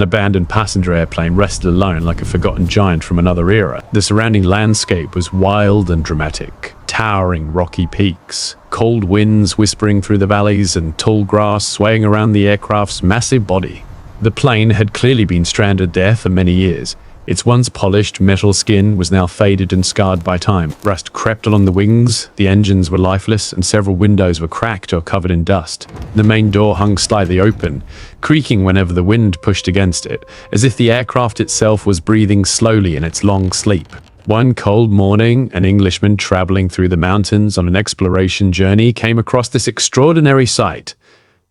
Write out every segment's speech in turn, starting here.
An abandoned passenger airplane rested alone like a forgotten giant from another era. The surrounding landscape was wild and dramatic. Towering rocky peaks, cold winds whispering through the valleys, and tall grass swaying around the aircraft's massive body. The plane had clearly been stranded there for many years. Its once polished metal skin was now faded and scarred by time. Rust crept along the wings, the engines were lifeless, and several windows were cracked or covered in dust. The main door hung slightly open, creaking whenever the wind pushed against it, as if the aircraft itself was breathing slowly in its long sleep. One cold morning, an Englishman traveling through the mountains on an exploration journey came across this extraordinary sight.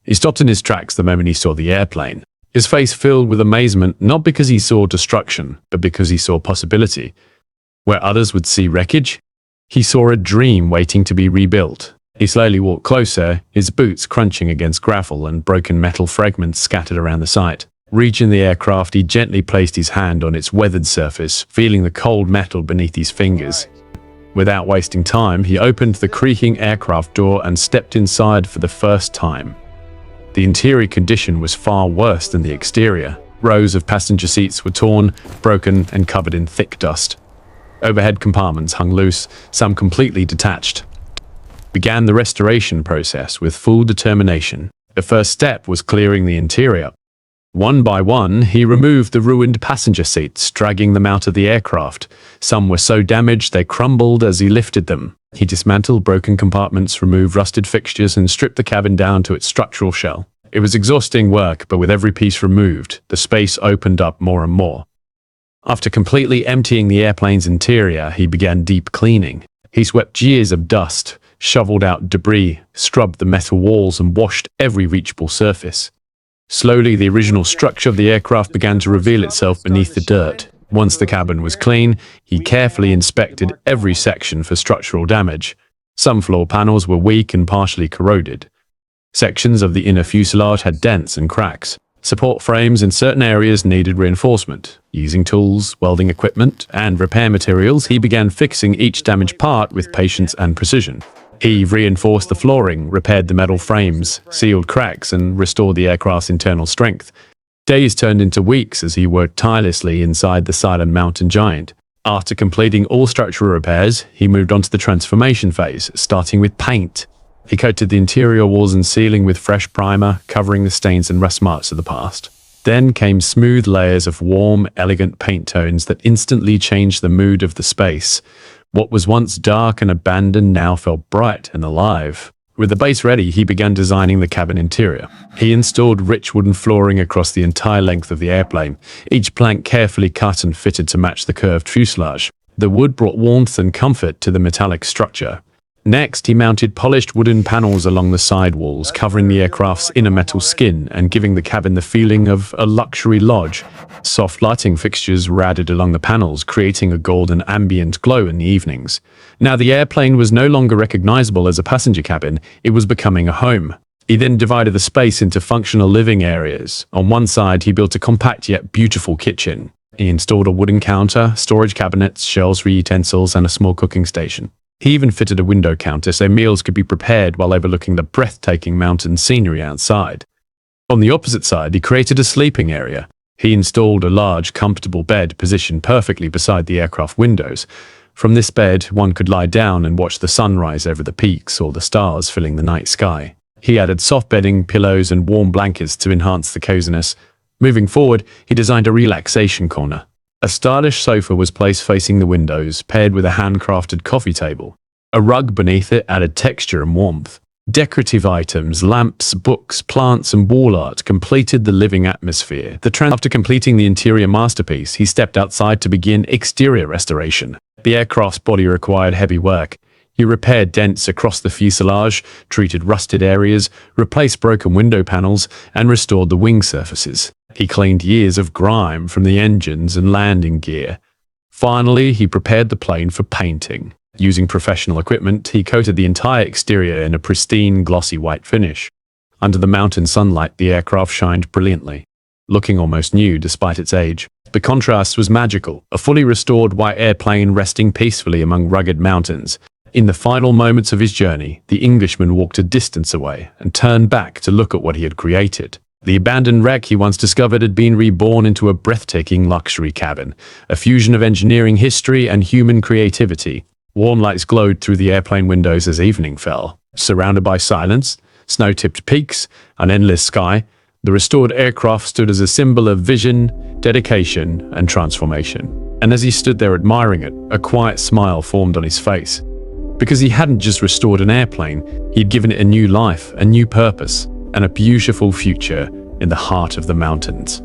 He stopped in his tracks the moment he saw the airplane. His face filled with amazement, not because he saw destruction, but because he saw possibility. Where others would see wreckage, he saw a dream waiting to be rebuilt. He slowly walked closer, his boots crunching against gravel and broken metal fragments scattered around the site. Reaching the aircraft, he gently placed his hand on its weathered surface, feeling the cold metal beneath his fingers. Without wasting time, he opened the creaking aircraft door and stepped inside for the first time. The interior condition was far worse than the exterior. Rows of passenger seats were torn, broken, and covered in thick dust. Overhead compartments hung loose, some completely detached. Began the restoration process with full determination. The first step was clearing the interior. One by one, he removed the ruined passenger seats, dragging them out of the aircraft. Some were so damaged they crumbled as he lifted them. He dismantled broken compartments, removed rusted fixtures, and stripped the cabin down to its structural shell. It was exhausting work, but with every piece removed, the space opened up more and more. After completely emptying the airplane's interior, he began deep cleaning. He swept years of dust, shoveled out debris, scrubbed the metal walls, and washed every reachable surface. Slowly, the original structure of the aircraft began to reveal itself beneath the dirt. Once the cabin was clean, he carefully inspected every section for structural damage. Some floor panels were weak and partially corroded. Sections of the inner fuselage had dents and cracks. Support frames in certain areas needed reinforcement. Using tools, welding equipment, and repair materials, he began fixing each damaged part with patience and precision. He reinforced the flooring, repaired the metal frames, sealed cracks, and restored the aircraft's internal strength. Days turned into weeks as he worked tirelessly inside the silent mountain giant. After completing all structural repairs, he moved on to the transformation phase, starting with paint. He coated the interior walls and ceiling with fresh primer, covering the stains and rust marks of the past. Then came smooth layers of warm, elegant paint tones that instantly changed the mood of the space. What was once dark and abandoned now felt bright and alive. With the base ready, he began designing the cabin interior. He installed rich wooden flooring across the entire length of the airplane, each plank carefully cut and fitted to match the curved fuselage. The wood brought warmth and comfort to the metallic structure. Next, he mounted polished wooden panels along the side walls, covering the aircraft's inner metal skin and giving the cabin the feeling of a luxury lodge. Soft lighting fixtures were added along the panels, creating a golden ambient glow in the evenings. Now the airplane was no longer recognizable as a passenger cabin, it was becoming a home. He then divided the space into functional living areas. On one side, he built a compact yet beautiful kitchen. He installed a wooden counter, storage cabinets, shelves for utensils, and a small cooking station. He even fitted a window counter so meals could be prepared while overlooking the breathtaking mountain scenery outside. On the opposite side, he created a sleeping area. He installed a large, comfortable bed positioned perfectly beside the aircraft windows. From this bed, one could lie down and watch the sunrise over the peaks or the stars filling the night sky. He added soft bedding, pillows, and warm blankets to enhance the coziness. Moving forward, he designed a relaxation corner. A stylish sofa was placed facing the windows, paired with a handcrafted coffee table. A rug beneath it added texture and warmth. Decorative items, lamps, books, plants, and wall art completed the living atmosphere. After completing the interior masterpiece, he stepped outside to begin exterior restoration. The aircraft's body required heavy work. He repaired dents across the fuselage, treated rusted areas, replaced broken window panels, and restored the wing surfaces. He cleaned years of grime from the engines and landing gear. Finally, he prepared the plane for painting. Using professional equipment, he coated the entire exterior in a pristine, glossy white finish. Under the mountain sunlight, the aircraft shined brilliantly, looking almost new despite its age. The contrast was magical, a fully restored white airplane resting peacefully among rugged mountains. In the final moments of his journey, the Englishman walked a distance away and turned back to look at what he had created. The abandoned wreck he once discovered had been reborn into a breathtaking luxury cabin, a fusion of engineering history and human creativity. Warm lights glowed through the airplane windows as evening fell. Surrounded by silence, snow-tipped peaks, an endless sky, the restored aircraft stood as a symbol of vision, dedication, and transformation. And as he stood there admiring it, a quiet smile formed on his face. Because he hadn't just restored an airplane, he'd given it a new life, a new purpose, and a beautiful future in the heart of the mountains.